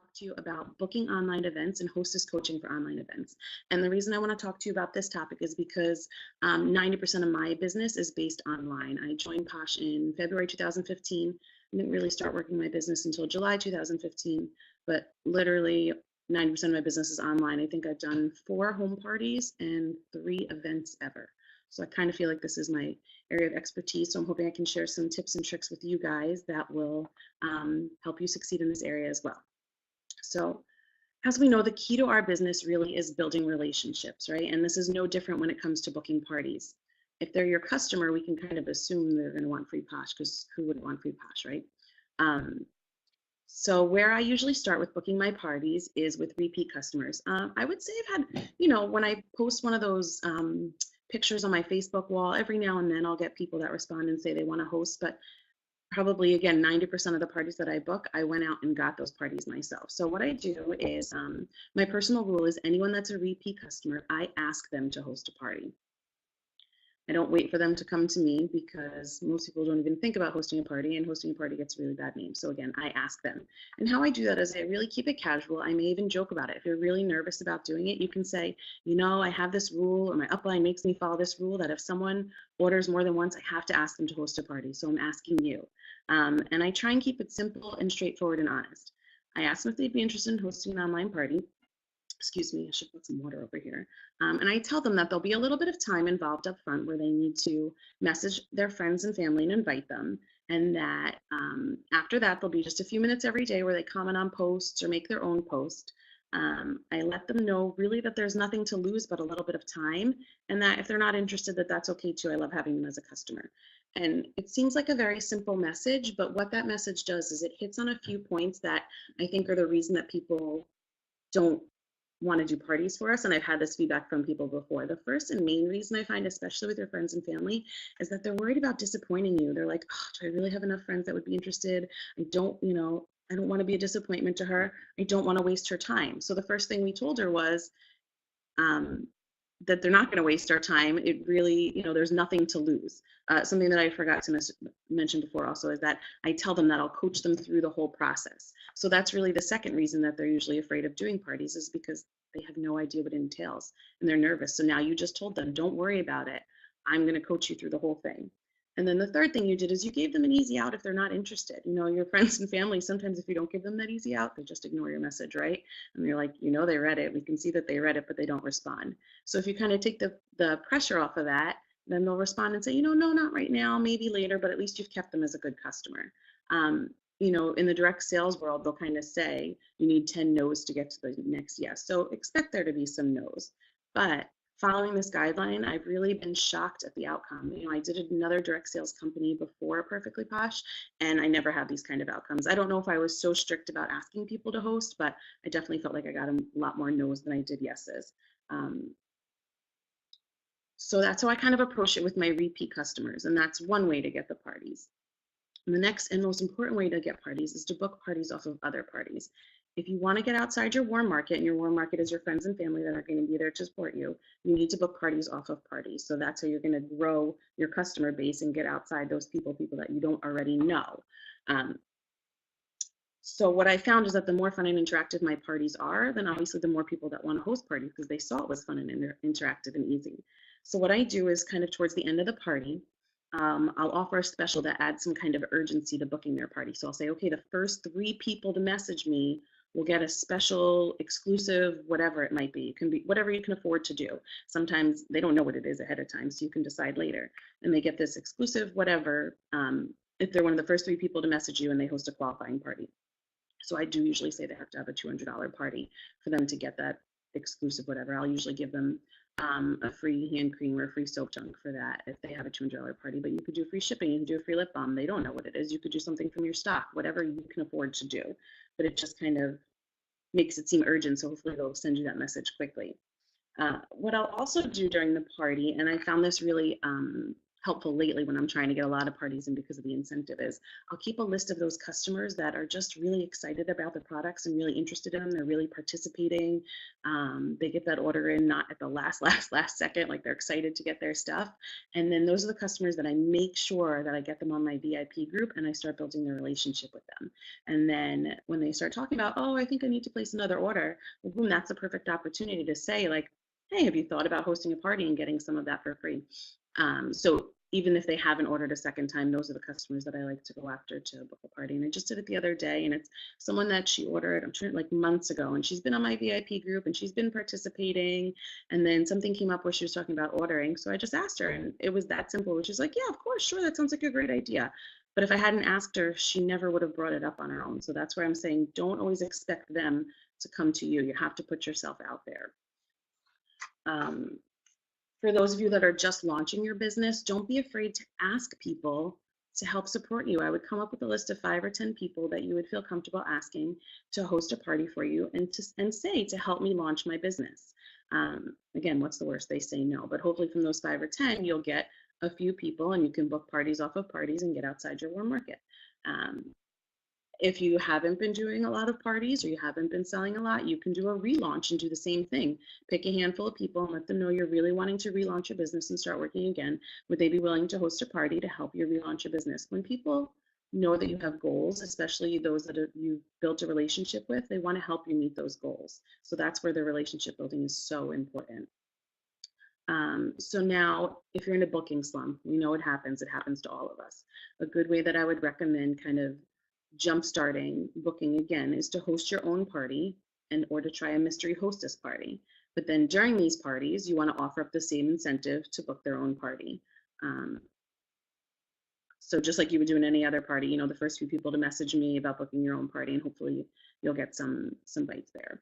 talk to you about booking online events and hostess coaching for online events. And the reason I want to talk to you about this topic is because 90% of my business is based online. I joined Posh in February 2015. I didn't really start working my business until July 2015, but literally 90% of my business is online. I think I've done 4 home parties and 3 events ever. So I kind of feel like this is my area of expertise. So I'm hoping I can share some tips and tricks with you guys that will help you succeed in this area as well. So as we know, the key to our business really is building relationships, right? And this is no different when it comes to booking parties. If they're your customer, we can kind of assume they're going to want free Posh, because who wouldn't want free Posh, right? So where I usually start with booking my parties is with repeat customers. I would say I've had, when I post one of those pictures on my Facebook wall, every now and then I'll get people that respond and say they want to host, but probably, again, 90% of the parties that I book, I went out and got those parties myself. So what I do is, my personal rule is anyone that's a repeat customer, I ask them to host a party. I don't wait for them to come to me, because most people don't even think about hosting a party, and hosting a party gets a really bad name. So again, I ask them. And how I do that is I really keep it casual. I may even joke about it. If you're really nervous about doing it, you can say, I have this rule, or my upline makes me follow this rule, that if someone orders more than once, I have to ask them to host a party. So I'm asking you. And I try and keep it simple and straightforward and honest. I ask them if they'd be interested in hosting an online party. Excuse me, I should put some water over here. And I tell them that there'll be a little bit of time involved up front where they need to message their friends and family and invite them. And that after that, there'll be just a few minutes every day where they comment on posts or make their own post. I let them know really that there's nothing to lose but a little bit of time, and that if they're not interested, that's okay too. I love having them as a customer. And it seems like a very simple message, but what that message does is it hits on a few points that I think are the reason that people don't want to do parties for us. And I've had this feedback from people before. The first and main reason I find, especially with your friends and family, is that they're worried about disappointing you. They're like, oh, do I really have enough friends that would be interested? I don't want to be a disappointment to her. I don't want to waste her time. So the first thing we told her was that they're not going to waste our time. It really, there's nothing to lose. Something that I forgot to mention before also is that I tell them that I'll coach them through the whole process. So that's really the second reason that they're usually afraid of doing parties, is because they have no idea what it entails and they're nervous. So now you just told them, don't worry about it. I'm going to coach you through the whole thing. And then the third thing you did is you gave them an easy out if they're not interested. Your friends and family, sometimes if you don't give them that easy out, they just ignore your message, right? And you're like, they read it. We can see that they read it, but they don't respond. So if you kind of take the pressure off of that, then they'll respond and say, no, not right now, maybe later, but at least you've kept them as a good customer. In the direct sales world, they'll kind of say you need 10 no's to get to the next yes. So expect there to be some no's. But following this guideline, I've really been shocked at the outcome. I did another direct sales company before Perfectly Posh, and I never had these kind of outcomes. I don't know if I was so strict about asking people to host, but I definitely felt like I got a lot more no's than I did yeses. So that's how I kind of approach it with my repeat customers, and that's one way to get the parties. And the next and most important way to get parties is to book parties off of other parties. If you want to get outside your warm market, and your warm market is your friends and family that are going to be there to support you, you need to book parties off of parties. So that's how you're going to grow your customer base and get outside those people that you don't already know. So what I found is that the more fun and interactive my parties are, then obviously the more people that want to host parties, because they saw it was fun and interactive and easy. So what I do is kind of towards the end of the party, I'll offer a special that adds some kind of urgency to booking their party. So I'll say, okay, the first 3 people to message me will get a special, exclusive, whatever it might be. It can be whatever you can afford to do. Sometimes they don't know what it is ahead of time, so you can decide later. And they get this exclusive whatever if they're one of the first 3 people to message you and they host a qualifying party. So I do usually say they have to have a $200 party for them to get that exclusive whatever. I'll usually give them a free hand cream or a free soap chunk for that if they have a $200 party. But you could do free shipping, you can do a free lip balm. They don't know what it is. You could do something from your stock, whatever you can afford to do. But it just kind of makes it seem urgent, so hopefully they'll send you that message quickly. What I'll also do during the party, and I found this really helpful lately when I'm trying to get a lot of parties in because of the incentive is I'll keep a list of those customers that are just really excited about the products and really interested in them. They're really participating. They get that order in not at the last second, like they're excited to get their stuff. And then those are the customers that I make sure that I get them on my VIP group and I start building the relationship with them. And then when they start talking about, oh, I think I need to place another order, well, boom, that's a perfect opportunity to say like, hey, have you thought about hosting a party and getting some of that for free? So even if they haven't ordered a second time, those are the customers that I like to go after to book a party. And I just did it the other day, and it's someone that she ordered, I'm sure like months ago, and she's been on my VIP group and she's been participating. And then something came up where she was talking about ordering. So I just asked her, and it was that simple, which is like, yeah, of course, sure, that sounds like a great idea. But if I hadn't asked her, she never would have brought it up on her own. So that's where I'm saying don't always expect them to come to you. You have to put yourself out there. Um, for those of you that are just launching your business, don't be afraid to ask people to help support you. I would come up with a list of 5 or 10 people that you would feel comfortable asking to host a party for you and say to help me launch my business. Again, what's the worst? They say no, but hopefully from those 5 or 10, you'll get a few people and you can book parties off of parties and get outside your warm market. If you haven't been doing a lot of parties or you haven't been selling a lot, you can do a relaunch and do the same thing. Pick a handful of people and let them know you're really wanting to relaunch your business and start working again. Would they be willing to host a party to help you relaunch your business? When people know that you have goals, especially those that you've built a relationship with, they want to help you meet those goals. So that's where the relationship building is so important. So now, if you're in a booking slump, we know it happens. It happens to all of us. A good way that I would recommend kind of jump-starting booking again is to host your own party and or to try a mystery hostess party. But then during these parties, you want to offer up the same incentive to book their own party. Um, so just like you would do in any other party, you know, the first few people to message me about booking your own party, and hopefully you'll get some bites there.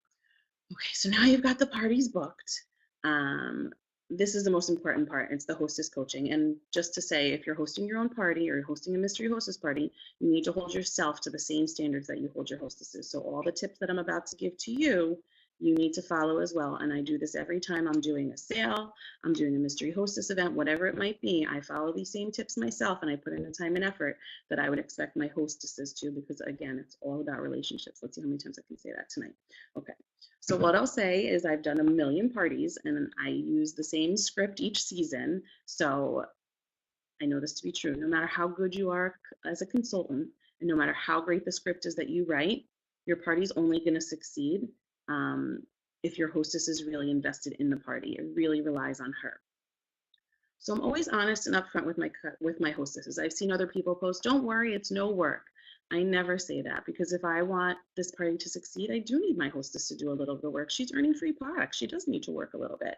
Okay, so now you've got the parties booked. Um, this is the most important part. It's the hostess coaching. And just to say, if you're hosting your own party or hosting a mystery hostess party, you need to hold yourself to the same standards that you hold your hostesses. So all the tips that I'm about to give to you, you need to follow as well. And I do this every time I'm doing a sale, I'm doing a mystery hostess event, whatever it might be. I follow these same tips myself and I put in the time and effort that I would expect my hostesses to, because again, it's all about relationships. Let's see how many times I can say that tonight. Okay. So what I'll say is I've done a million parties and I use the same script each season. So I know this to be true. No matter how good you are as a consultant, and no matter how great the script is that you write, your party's only going to succeed if your hostess is really invested in the party. It really relies on her. So I'm always honest and upfront with my hostesses. I've seen other people post, "Don't worry, it's no work." I never say that, because if I want this party to succeed, I do need my hostess to do a little bit of work. She's earning free products. She does need to work a little bit.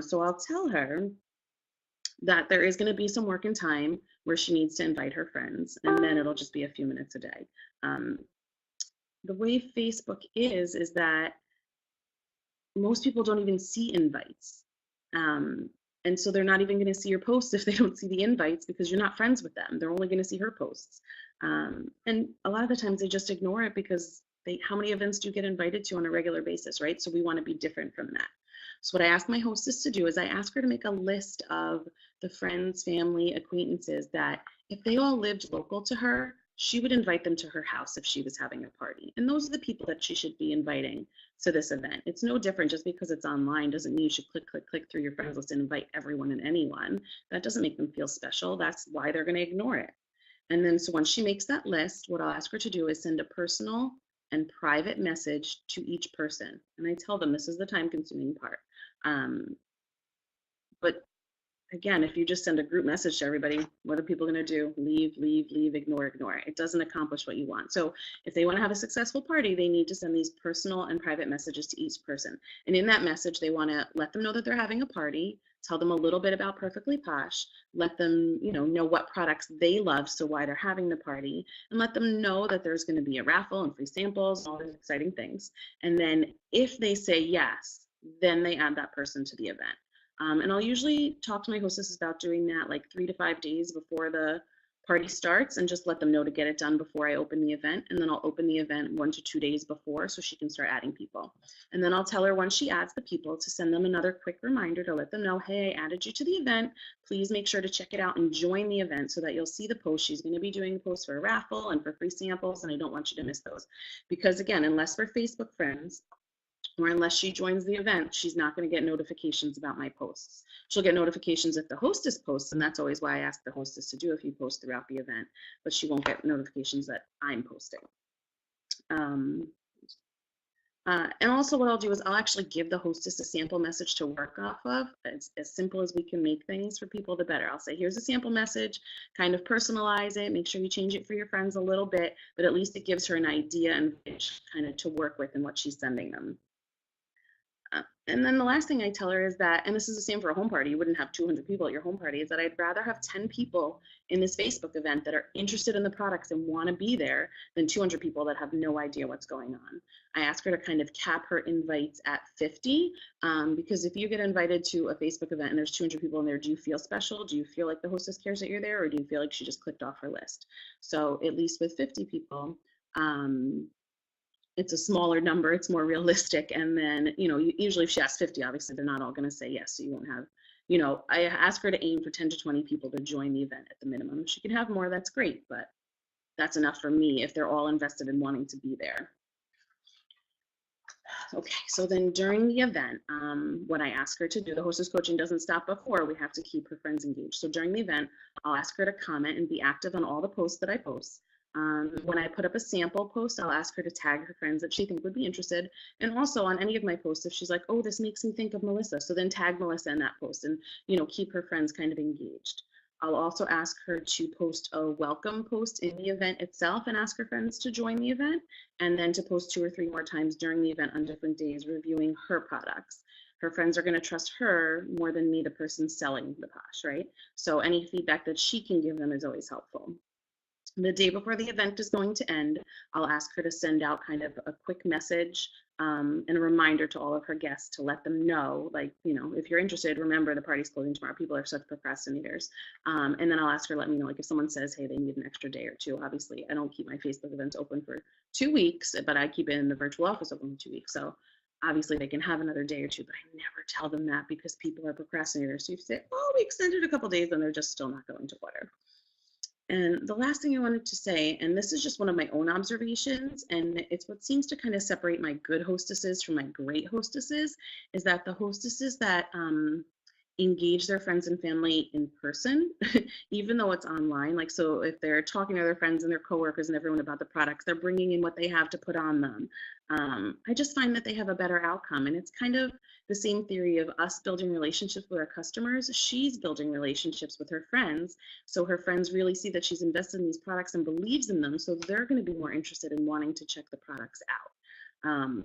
So I'll tell her that there is going to be some work and time where she needs to invite her friends, and then it'll just be a few minutes a day. The way Facebook is that most people don't even see invites. And so they're not even going to see your posts if they don't see the invites, because you're not friends with them. They're only going to see her posts. And a lot of the times they just ignore it because how many events do you get invited to on a regular basis, right? So we want to be different from that. So what I ask my hostess to do is I ask her to make a list of the friends, family, acquaintances that if they all lived local to her, she would invite them to her house if she was having a party. And those are the people that she should be inviting to this event. It's no different. Just because it's online doesn't mean you should click through your friends list and invite everyone and anyone. That doesn't make them feel special. That's why they're going to ignore it. And then so once she makes that list, what I'll ask her to do is send a personal and private message to each person. And I tell them this is the time consuming part. But again, if you just send a group message to everybody, what are people going to do? Leave, ignore. It doesn't accomplish what you want. So if they want to have a successful party, they need to send these personal and private messages to each person. And in that message, they want to let them know that they're having a party, tell them a little bit about Perfectly Posh, let them know what products they love, so why they're having the party, and let them know that there's going to be a raffle and free samples, all these exciting things. And then if they say yes, then they add that person to the event. And I'll usually talk to my hostesses about doing that like 3 to 5 days before the party starts and just let them know to get it done before I open the event. And then I'll open the event 1 to 2 days before so she can start adding people. And then I'll tell her once she adds the people to send them another quick reminder to let them know, hey, I added you to the event. Please make sure to check it out and join the event so that you'll see the post. She's going to be doing posts for a raffle and for free samples, and I don't want you to miss those. Because again, unless we're Facebook friends, or unless she joins the event, she's not going to get notifications about my posts. She'll get notifications if the hostess posts, and that's always why I ask the hostess to do a few posts throughout the event, but she won't get notifications that I'm posting. And also what I'll do is I'll actually give the hostess a sample message to work off of. It's as simple as we can make things for people, the better. I'll say, here's a sample message, kind of personalize it, make sure you change it for your friends a little bit, but at least it gives her an idea and kind of to work with in what she's sending them. And then the last thing I tell her is that, and this is the same for a home party, you wouldn't have 200 people at your home party, is that I'd rather have 10 people in this Facebook event that are interested in the products and want to be there than 200 people that have no idea what's going on. I ask her to kind of cap her invites at 50, because if you get invited to a Facebook event and there's 200 people in there, do you feel special? Do you feel like the hostess cares that you're there, or do you feel like she just clicked off her list? So at least with 50 people, it's a smaller number, it's more realistic. And then, usually if she asks 50, obviously they're not all going to say yes. So you won't have, I ask her to aim for 10 to 20 people to join the event at the minimum. If she can have more, that's great, but that's enough for me if they're all invested in wanting to be there. Okay, so then during the event, what I ask her to do, the hostess coaching doesn't stop before, we have to keep her friends engaged. So during the event, I'll ask her to comment and be active on all the posts that I post. When I put up a sample post, I'll ask her to tag her friends that she think would be interested. And also on any of my posts, if she's like, oh, this makes me think of Melissa, so then tag Melissa in that post and, keep her friends kind of engaged. I'll also ask her to post a welcome post in the event itself and ask her friends to join the event, and then to post 2 or 3 more times during the event on different days reviewing her products. Her friends are going to trust her more than me, the person selling the Posh, right? So any feedback that she can give them is always helpful. The day before the event is going to end, I'll ask her to send out kind of a quick message and a reminder to all of her guests to let them know, like, if you're interested, remember the party's closing tomorrow. People are such procrastinators. And then I'll ask her, let me know, like if someone says, hey, they need an extra day or two. Obviously, I don't keep my Facebook events open for 2 weeks, but I keep it in the virtual office open for 2 weeks. So obviously they can have another day or two, but I never tell them that because people are procrastinators. So you say, oh, we extended a couple days, and they're just still not going to order. And the last thing I wanted to say, and this is just one of my own observations, and it's what seems to kind of separate my good hostesses from my great hostesses, is that the hostesses that engage their friends and family in person, even though it's online. Like, so if they're talking to their friends and their coworkers and everyone about the products, they're bringing in what they have to put on them. I just find that they have a better outcome. And it's kind of the same theory of us building relationships with our customers. She's building relationships with her friends. So her friends really see that she's invested in these products and believes in them. So they're going to be more interested in wanting to check the products out.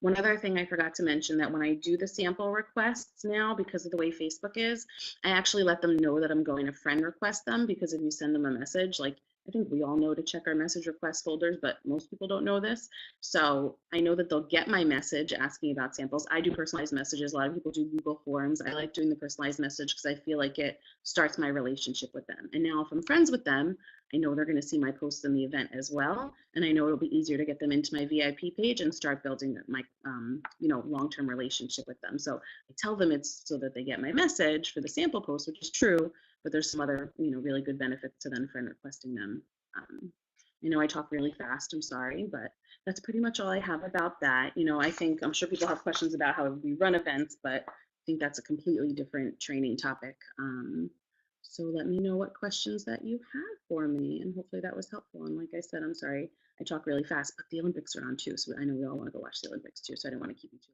One other thing I forgot to mention, that when I do the sample requests now, because of the way Facebook is, I actually let them know that I'm going to friend request them, because if you send them a message, like I think we all know to check our message request folders, but most people don't know this. So I know that they'll get my message asking about samples. I do personalized messages. A lot of people do Google Forms. I like doing the personalized message because I feel like it starts my relationship with them. And now if I'm friends with them, I know they're going to see my posts in the event as well. And I know it'll be easier to get them into my VIP page and start building my, long-term relationship with them. So I tell them it's so that they get my message for the sample post, which is true, but there's some other, really good benefits to then friend requesting them. I know I talk really fast, I'm sorry, but that's pretty much all I have about that. I'm sure people have questions about how we run events, but I think that's a completely different training topic. So let me know what questions that you have for me, and hopefully that was helpful. And like I said, I'm sorry, I talk really fast, but the Olympics are on too, so I know we all want to go watch the Olympics too, so I didn't want to keep you too